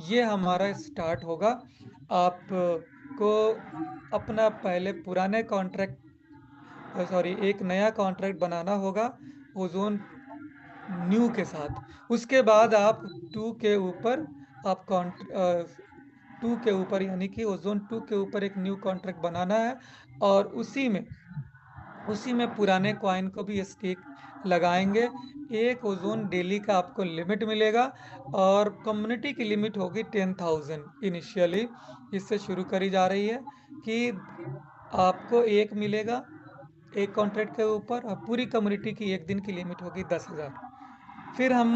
ये हमारा स्टार्ट होगा। आपको अपना पहले पुराने कॉन्ट्रैक्ट, सॉरी, एक नया कॉन्ट्रैक्ट बनाना होगा ओजोन न्यू के साथ। उसके बाद आप टू के ऊपर आप टू के ऊपर यानी कि ओजोन टू के ऊपर एक न्यू कॉन्ट्रैक्ट बनाना है, और उसी में पुराने कॉइन को भी स्टेक लगाएंगे। एक ओजोन डेली का आपको लिमिट मिलेगा, और कम्युनिटी की लिमिट होगी 10,000 इनिशियली। इससे शुरू करी जा रही है कि आपको एक मिलेगा एक कॉन्ट्रैक्ट के ऊपर, और पूरी कम्युनिटी की एक दिन की लिमिट होगी 10,000। फिर हम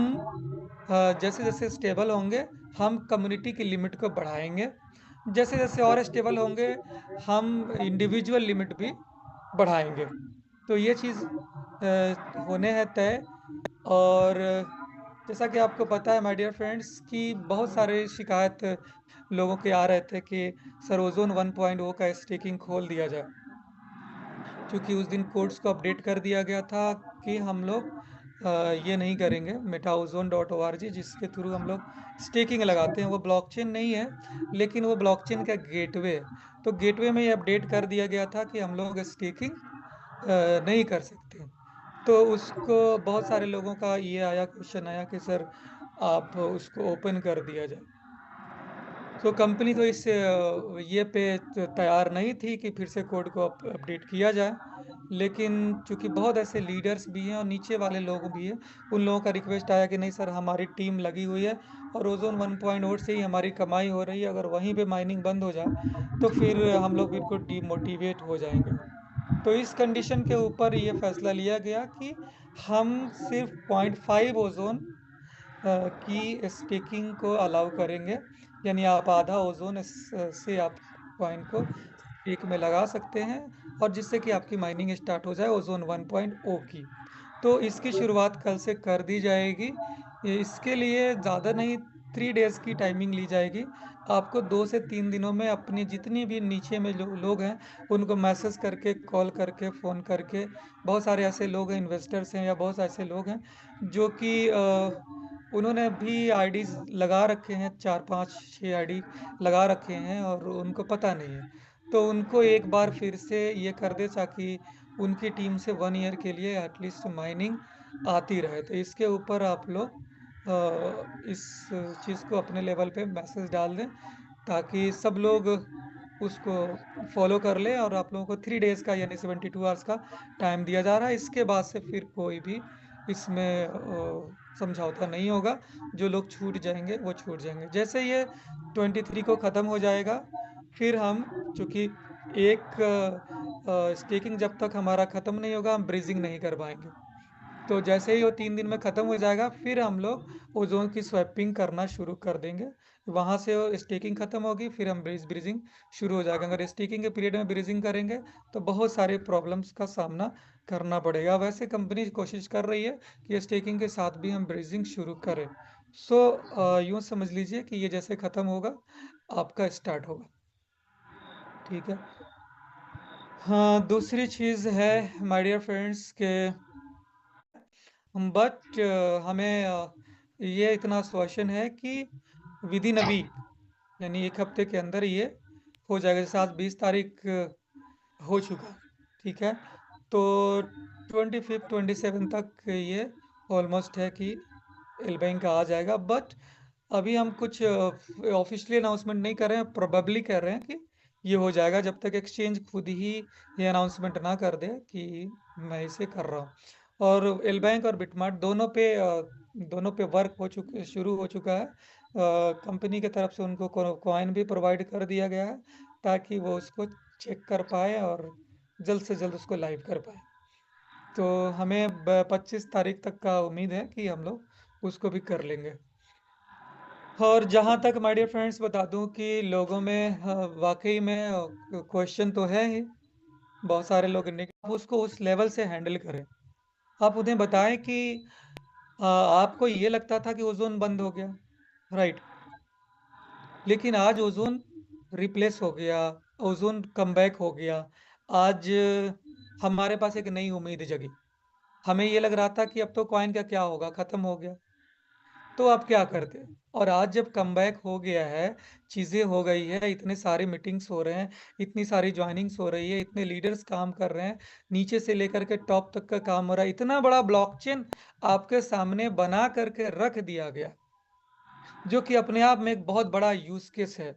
जैसे जैसे स्टेबल होंगे, हम कम्युनिटी की लिमिट को बढ़ाएंगे। जैसे जैसे और स्टेबल होंगे, हम इंडिविजुअल लिमिट भी बढ़ाएंगे। तो ये चीज़ होने हैं तय। और जैसा कि आपको पता है माय डियर फ्रेंड्स, कि बहुत सारे शिकायत लोगों के आ रहे थे कि सर ओजोन 1.0 का स्टेकिंग खोल दिया जाए। क्योंकि उस दिन कोड्स को अपडेट कर दिया गया था कि हम लोग ये नहीं करेंगे। metaozone.org जिसके थ्रू हम लोग स्टेकिंग लगाते हैं, वो ब्लॉकचेन नहीं है, लेकिन वो ब्लॉकचेन का गेटवे है। तो गेटवे में ये अपडेट कर दिया गया था कि हम लोग स्टेकिंग नहीं कर सकते। तो उसको बहुत सारे लोगों का ये आया, क्वेश्चन आया कि सर आप उसको ओपन कर दिया जाए। तो कंपनी तो इस ये पे तैयार नहीं थी कि फिर से कोड को अपडेट किया जाए। लेकिन चूंकि बहुत ऐसे लीडर्स भी हैं और नीचे वाले लोग भी हैं, उन लोगों का रिक्वेस्ट आया कि नहीं सर, हमारी टीम लगी हुई है और ओजोन 1.0 से ही हमारी कमाई हो रही है, अगर वहीं पे माइनिंग बंद हो जाए तो फिर हम लोग बिल्कुल डिमोटिवेट हो जाएंगे। तो इस कंडीशन के ऊपर ये फैसला लिया गया कि हम सिर्फ 0.5 ओजोन की स्टेकिंग को अलाउ करेंगे। यानी आप आधा ओजोन से आप कॉइन को स्टेक में लगा सकते हैं, और जिससे कि आपकी माइनिंग स्टार्ट हो जाए ओजोन 1.0 की। तो इसकी शुरुआत कल से कर दी जाएगी। इसके लिए ज़्यादा नहीं, 3 डेज की टाइमिंग ली जाएगी। आपको 2 से 3 दिनों में अपनी जितनी भी नीचे में लोग हैं, उनको मैसेज करके, कॉल करके, फ़ोन करके, बहुत सारे ऐसे लोग हैं, इन्वेस्टर्स हैं या बहुत ऐसे लोग हैं जो कि उन्होंने भी आईडी लगा रखे हैं, 4 5 6 आईडी लगा रखे हैं और उनको पता नहीं है। तो उनको एक बार फिर से ये कर दे ताकि उनकी टीम से 1 ईयर के लिए एटलीस्ट माइनिंग आती रहे। तो इसके ऊपर आप लोग इस चीज़ को अपने लेवल पे मैसेज डाल दें, ताकि सब लोग उसको फॉलो कर ले। और आप लोगों को 3 डेज का यानी 72 आवर्स का टाइम दिया जा रहा है। इसके बाद से फिर कोई भी इसमें समझौता नहीं होगा। जो लोग छूट जाएंगे वो छूट जाएंगे। जैसे ये 23 को ख़त्म हो जाएगा, फिर हम, चूंकि एक स्टेकिंग जब तक हमारा ख़त्म नहीं होगा, हम ब्रीजिंग नहीं कर पाएंगे। तो जैसे ही वो 3 दिन में ख़त्म हो जाएगा, फिर हम लोग ओजोन की स्वैपिंग करना शुरू कर देंगे। वहां से स्टेकिंग खत्म होगी, फिर हम ब्रीजिंग शुरू हो जाएगा। अगर स्टेकिंग के पीरियड में ब्रीजिंग करेंगे तो बहुत सारे प्रॉब्लम्स का सामना करना पड़ेगा। वैसे कंपनी कोशिश कर रही है कि स्टेकिंग के साथ भी हम ब्रीजिंग शुरू करें। सो यूँ समझ लीजिए कि ये जैसे खत्म होगा, आपका स्टार्ट होगा। ठीक है। हाँ, दूसरी चीज़ है माय डियर फ्रेंड्स के, बट हमें ये इतना आश्वासन है कि विद इन अ वीक, यानी एक हफ्ते के अंदर ये हो जाएगा। जैसे आज 20 तारीख हो चुका है। ठीक है। तो 25 27 तक ये ऑलमोस्ट है कि एल बैंक आ जाएगा। बट अभी हम कुछ ऑफिशियली अनाउंसमेंट नहीं कर रहे हैं, प्रोबेबली कह रहे हैं कि ये हो जाएगा, जब तक एक्सचेंज खुद ही ये अनाउंसमेंट ना कर दे कि मैं इसे कर रहा हूँ। और एल बैंक और बिटमार्ट दोनों पे वर्क हो चुके शुरू हो चुका है। कंपनी की तरफ से उनको कॉइन भी प्रोवाइड कर दिया गया है, ताकि वो उसको चेक कर पाए और जल्द से जल्द उसको लाइव कर पाए। तो हमें 25 तारीख तक का उम्मीद है कि हम लोग उसको भी कर लेंगे। और जहाँ तक माय डियर फ्रेंड्स बता दूं कि लोगों में वाकई में क्वेश्चन तो है ही, बहुत सारे लोग आप उसको उस लेवल से हैंडल करें। आप उन्हें बताएं कि आपको ये लगता था कि ओजोन बंद हो गया, राइट, लेकिन आज ओजोन रिप्लेस हो गया, ओजोन कमबैक हो गया। आज हमारे पास एक नई उम्मीद जगी। हमें ये लग रहा था कि अब तो कॉइन का क्या होगा, खत्म हो गया। तो आप क्या करते? और आज जब कमबैक हो गया है, चीजें हो गई है, इतने सारे मीटिंग्स हो रहे हैं, इतनी सारी ज्वाइनिंग्स हो रही है, इतने लीडर्स काम कर रहे हैं, नीचे से लेकर के टॉप तक का काम हो रहा है, इतना बड़ा ब्लॉकचेन आपके सामने बना करके रख दिया गया, जो कि अपने आप में एक बहुत बड़ा यूज केस है,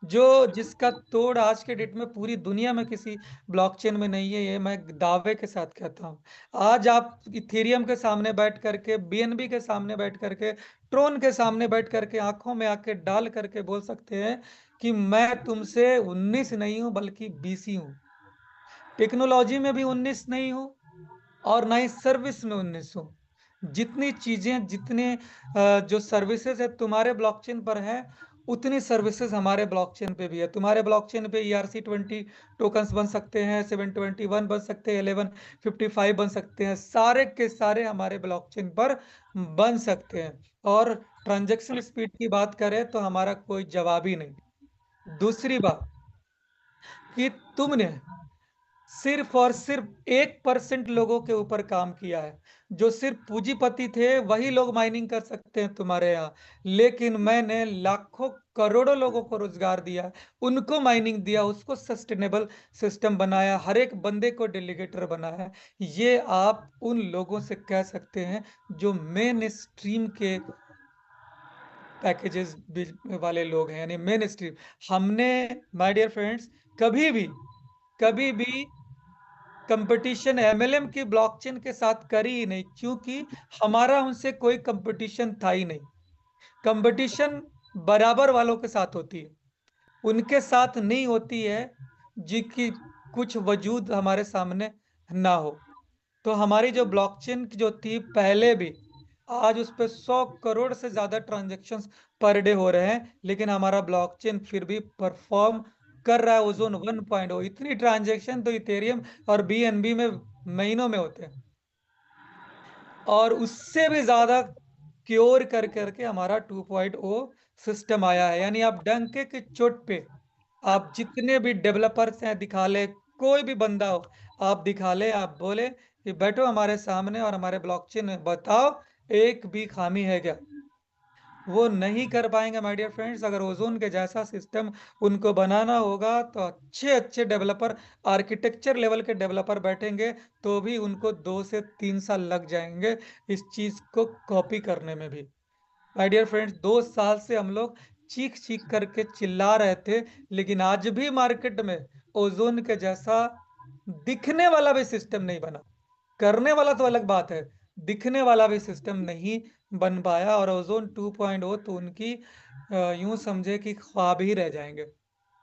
जो जिसका तोड़ आज के डेट में पूरी दुनिया में किसी ब्लॉकचेन में नहीं है, ये मैं दावे के साथ कहता हूँ। आज आप इथेरियम के सामने बैठ करके, बीएनबी के सामने बैठ करके, ट्रोन के सामने बैठ करके आंखों में आके डाल करके बोल सकते हैं कि मैं तुमसे 19 नहीं हूं बल्कि 20 ही हूं। टेक्नोलॉजी में भी 19 नहीं हूं, और ना ही सर्विस में 19 हूं। जितनी चीजें, जितने जो सर्विसेज है तुम्हारे ब्लॉकचेन पर है, उतनी सर्विसेज हमारे ब्लॉकचेन पे भी है। तुम्हारे ब्लॉकचेन पे ERC20 टोकन्स बन सकते हैं, 721 बन सकते हैं, 1155 बन सकते हैं, सारे के सारे हमारे ब्लॉकचेन पर बन सकते हैं। और ट्रांजैक्शन स्पीड की बात करें तो हमारा कोई जवाब ही नहीं। दूसरी बात कि तुमने सिर्फ और सिर्फ 1% लोगों के ऊपर काम किया है। जो सिर्फ पूंजीपति थे वही लोग माइनिंग कर सकते हैं तुम्हारे यहाँ, लेकिन मैंने लाखों करोड़ों लोगों को रोजगार दिया, उनको माइनिंग दिया, उसको सस्टेनेबल सिस्टम बनाया, हर एक बंदे को डेलीगेटर बनाया। ये आप उन लोगों से कह सकते हैं जो मेन स्ट्रीम के पैकेजेस वाले लोग हैं, यानी मेन स्ट्रीम। हमने, माय डियर फ्रेंड्स, कभी भी कंपटीशन एमएलएम की ब्लॉकचेन के साथ करी ही नहीं, क्योंकि हमारा उनसे कोई कंपटीशन था ही नहीं। कंपटीशन बराबर वालों के साथ होती है, उनके साथ नहीं होती है जिनकी कुछ वजूद हमारे सामने ना हो। तो हमारी जो ब्लॉकचेन की जो थी पहले भी, आज उस पे 100 करोड़ से ज्यादा ट्रांजैक्शंस पर डे हो रहे हैं, लेकिन हमारा ब्लॉकचेन फिर भी परफॉर्म कर रहा है ओजोन 1.0। इतनी ट्रांजैक्शन तो इथेरियम और बीएनबी में महीनों में होते हैं, और उससे भी ज्यादा क्योर कर करके हमारा 2.0 सिस्टम आया है। यानी आप डंके की चोट पे, आप जितने भी डेवलपर्स हैं दिखा ले, कोई भी बंदा हो आप दिखा ले, आप बोले कि बैठो हमारे सामने और हमारे ब्लॉकचेन में बताओ एक भी खामी है क्या, वो नहीं कर पाएंगे माय डियर फ्रेंड्स। अगर ओजोन के जैसा सिस्टम उनको बनाना होगा तो अच्छे अच्छे डेवलपर, आर्किटेक्चर लेवल के डेवलपर बैठेंगे, तो भी उनको 2 से 3 साल लग जाएंगे इस चीज को कॉपी करने में भी। माय डियर फ्रेंड्स, 2 साल से हम लोग चीख चीख करके चिल्ला रहे थे, लेकिन आज भी मार्केट में ओजोन के जैसा दिखने वाला भी सिस्टम नहीं बना। करने वाला तो अलग बात है, दिखने वाला भी सिस्टम नहीं बन पाया, और ओजोन 2.0 तो उनकी यूं समझे कि ख्वाब ही रह जाएंगे।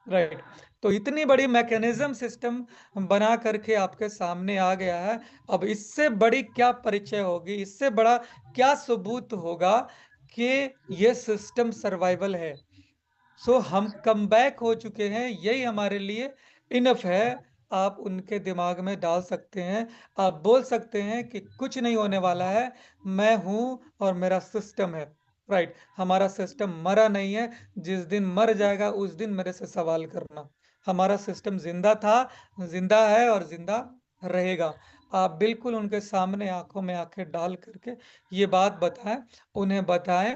राइट। तो इतनी बड़ी मैकेनिज्म सिस्टम बना करके आपके सामने आ गया है। अब इससे बड़ी क्या परिचय होगी, इससे बड़ा क्या सबूत होगा कि ये सिस्टम सर्वाइवल है। सो हम कम बैक हो चुके हैं, यही हमारे लिए इनफ है। आप उनके दिमाग में डाल सकते हैं, आप बोल सकते हैं कि कुछ नहीं होने वाला है, मैं हूं और मेरा सिस्टम है। राइट, हमारा सिस्टम मरा नहीं है। जिस दिन मर जाएगा उस दिन मेरे से सवाल करना। हमारा सिस्टम जिंदा था, जिंदा है और जिंदा रहेगा। आप बिल्कुल उनके सामने आंखों में आंखें डाल करके ये बात बताएं, उन्हें बताएं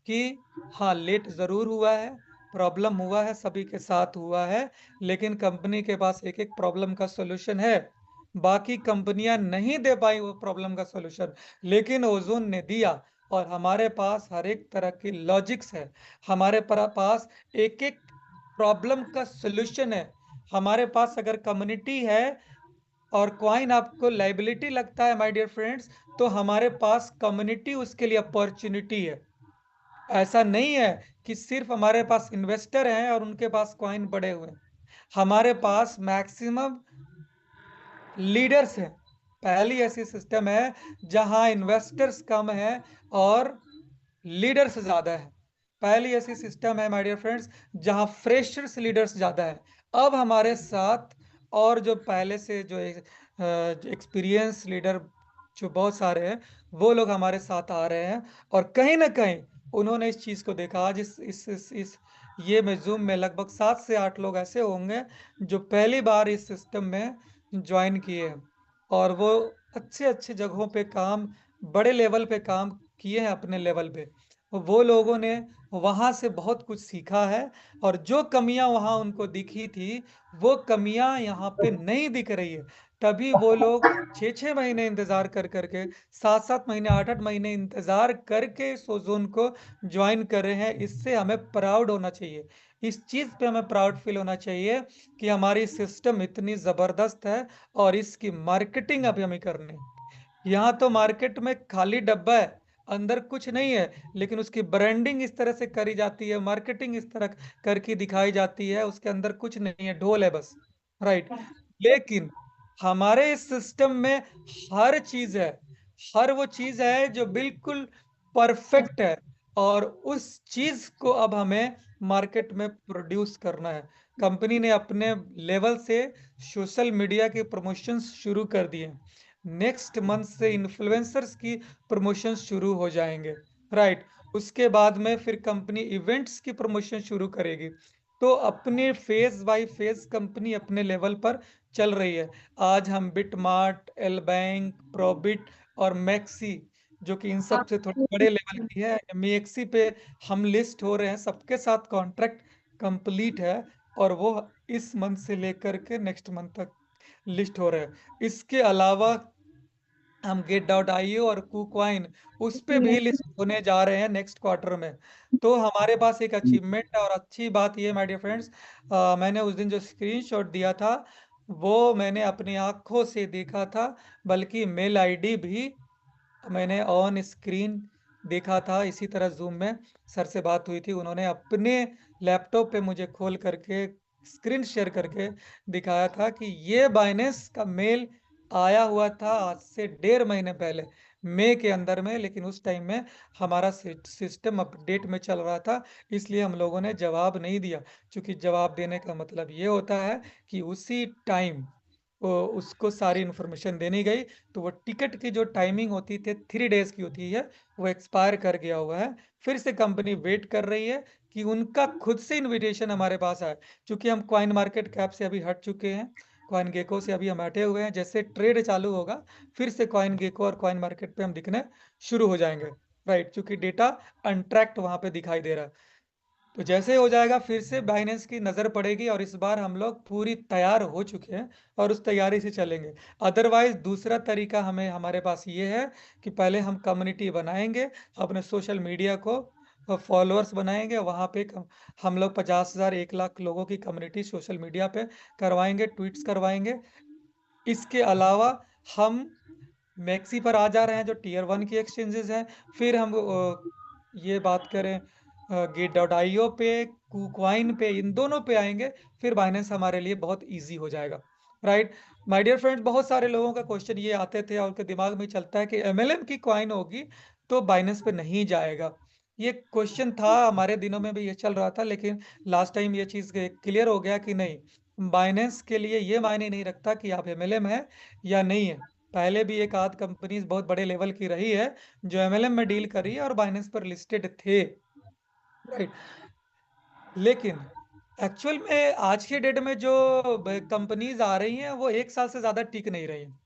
कि हाँ, लेट जरूर हुआ है, प्रॉब्लम हुआ है, सभी के साथ हुआ है, लेकिन कंपनी के पास एक एक प्रॉब्लम का सॉल्यूशन है। बाकी कंपनियां नहीं दे पाई वो प्रॉब्लम का सॉल्यूशन, लेकिन ओजोन ने दिया। और हमारे पास हर एक तरह की लॉजिक्स है, हमारे पास एक एक प्रॉब्लम का सॉल्यूशन है। हमारे पास अगर कम्युनिटी है और क्वाइन आपको लाइबिलिटी लगता है माय डियर फ्रेंड्स, तो हमारे पास कम्युनिटी उसके लिए अपॉर्चुनिटी है। ऐसा नहीं है कि सिर्फ हमारे पास इन्वेस्टर हैं और उनके पास कॉइन पड़े हुए हैं। हमारे पास मैक्सिमम लीडर्स हैं। पहली ऐसी सिस्टम है जहां इन्वेस्टर्स कम है और लीडर्स ज्यादा है। पहली ऐसी सिस्टम है माय डियर फ्रेंड्स जहां फ्रेशर्स लीडर्स ज्यादा है। अब हमारे साथ और जो पहले से जो एक्सपीरियंस लीडर जो बहुत सारे हैं, वो लोग हमारे साथ आ रहे हैं, और कहीं ना कहीं उन्होंने इस चीज को देखा। आज इस ये में जूम में लगभग 7 से 8 लोग ऐसे होंगे जो पहली बार इस सिस्टम में ज्वाइन किए हैं, और वो अच्छे अच्छे जगहों पे काम, बड़े लेवल पे काम किए हैं अपने लेवल पे। वो लोगों ने वहां से बहुत कुछ सीखा है, और जो कमियां वहां उनको दिखी थी वो कमियां यहाँ पे नहीं दिख रही है। तभी वो लोग 6-6 महीने इंतजार कर करके, 7-7 महीने, 8-8 महीने इंतजार करके इस ओजोन को ज्वाइन कर रहे हैं। इससे हमें प्राउड होना चाहिए, इस चीज पे हमें प्राउड फील होना चाहिए कि हमारी सिस्टम इतनी जबरदस्त है, और इसकी मार्केटिंग अभी हमें करनी है। यहाँ तो मार्केट में खाली डब्बा है, अंदर कुछ नहीं है, लेकिन उसकी ब्रांडिंग इस तरह से करी जाती है, मार्केटिंग इस तरह करके दिखाई जाती है, उसके अंदर कुछ नहीं है, ढोल है बस। राइट। लेकिन हमारे इस सिस्टम में हर चीज है, हर वो चीज है जो बिल्कुल परफेक्ट है, और उस चीज को अब हमें मार्केट में प्रोड्यूस करना है। कंपनी ने अपने लेवल से सोशल मीडिया के प्रमोशंस शुरू कर दिए। नेक्स्ट मंथ से इन्फ्लुएंसर्स की प्रमोशन शुरू हो जाएंगे। राइट। उसके बाद में फिर कंपनी इवेंट्स की प्रमोशन शुरू करेगी। तो अपने फेज बाय फेज कंपनी अपने लेवल पर चल रही है। आज हम बिटमार्ट, एल बैंक, प्रोबिट और मैक्सी, जो कि इन सब से थोड़े बड़े लेवल की है, मैक्सी पे हम लिस्ट हो रहे हैं, सबके साथ कॉन्ट्रैक्ट कंप्लीट है, और वो इस मंथ से लेकर के नेक्स्ट मंथ तक लिस्ट हो रहे हैं। इसके अलावा हम गेट.io और कुकवाइन, उस पे भी लिस्ट होने जा रहे हैं नेक्स्ट क्वार्टर में। तो हमारे पास एक अचीवमेंट है, और अच्छी बात ये माय डियर फ्रेंड्स, मैंने उस दिन जो स्क्रीनशॉट दिया था वो मैंने अपनी आंखों से देखा था, बल्कि मेल आईडी भी मैंने ऑन स्क्रीन देखा था। इसी तरह जूम में सर से बात हुई थी, उन्होंने अपने लैपटॉप पे मुझे खोल करके स्क्रीन शेयर करके दिखाया था कि ये बाइनेंस का मेल आया हुआ था आज से 1.5 महीने पहले, मई के अंदर में। लेकिन उस टाइम में हमारा सिस्टम अपडेट में चल रहा था, इसलिए हम लोगों ने जवाब नहीं दिया। क्योंकि जवाब देने का मतलब ये होता है कि उसी टाइम उसको सारी इन्फॉर्मेशन देनी गई, तो वो टिकट की जो टाइमिंग होती थी 3 डेज की होती है, वो एक्सपायर कर गया हुआ है। फिर से कंपनी वेट कर रही है कि उनका खुद से इनविटेशन हमारे पास आए। क्योंकि हम कॉइन मार्केट कैप से अभी हट चुके हैं, कॉइन गेको से अभी हम हटे हुए हैं। जैसे ट्रेड चालू होगा, फिर से कॉइन गेको और कॉइन मार्केट पे हम दिखने शुरू हो जाएंगे। राइट। क्योंकि डेटा अनट्रैक्ट वहां पे दिखाई दे रहा है। तो जैसे हो जाएगा, फिर से बाइनेंस की नजर पड़ेगी, और इस बार हम लोग पूरी तैयार हो चुके हैं और उस तैयारी से चलेंगे। अदरवाइज दूसरा तरीका हमें हमारे पास ये है कि पहले हम कम्युनिटी बनाएंगे, अपने सोशल मीडिया को फॉलोअर्स बनाएंगे, वहां पे हम लोग 50,000 1 लाख लोगों की कम्युनिटी सोशल मीडिया पे करवाएंगे, ट्वीट्स करवाएंगे। इसके अलावा हम मैक्सी पर आ जा रहे हैं, जो टीयर 1 की एक्सचेंजेस हैं। फिर हम ये बात करें गेट.io पे, कुकवाइन पे, इन दोनों पे आएंगे। फिर बाइनेंस हमारे लिए बहुत इजी हो जाएगा। राइट। माय डियर फ्रेंड्स, बहुत सारे लोगों का क्वेश्चन ये आते थे और उनके दिमाग में चलता है कि एमएलएम की कॉइन होगी तो बाइनेंस पे नहीं जाएगा। ये क्वेश्चन था, हमारे दिनों में भी ये चल रहा था, लेकिन लास्ट टाइम ये चीज़ क्लियर हो गया कि नहीं, बाइनेंस के लिए ये मायने नहीं रखता कि आप एमएलएम है या नहीं है। पहले भी एक आध कंपनीज बहुत बड़े लेवल की रही है जो एमएलएम में डील कर रही है और बाइनेंस पर लिस्टेड थे। राइट। लेकिन एक्चुअल में आज के डेट में जो कंपनीज आ रही हैं वो 1 साल से ज्यादा टिक नहीं रही हैं।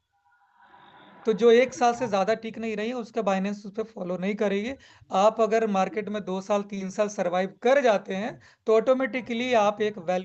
तो जो 1 साल से ज्यादा टिक नहीं रही है उसका बाइनेंस उस पर फॉलो नहीं करेगी। आप अगर मार्केट में 2 साल 3 साल सरवाइव कर जाते हैं तो ऑटोमेटिकली आप एक वैल्यू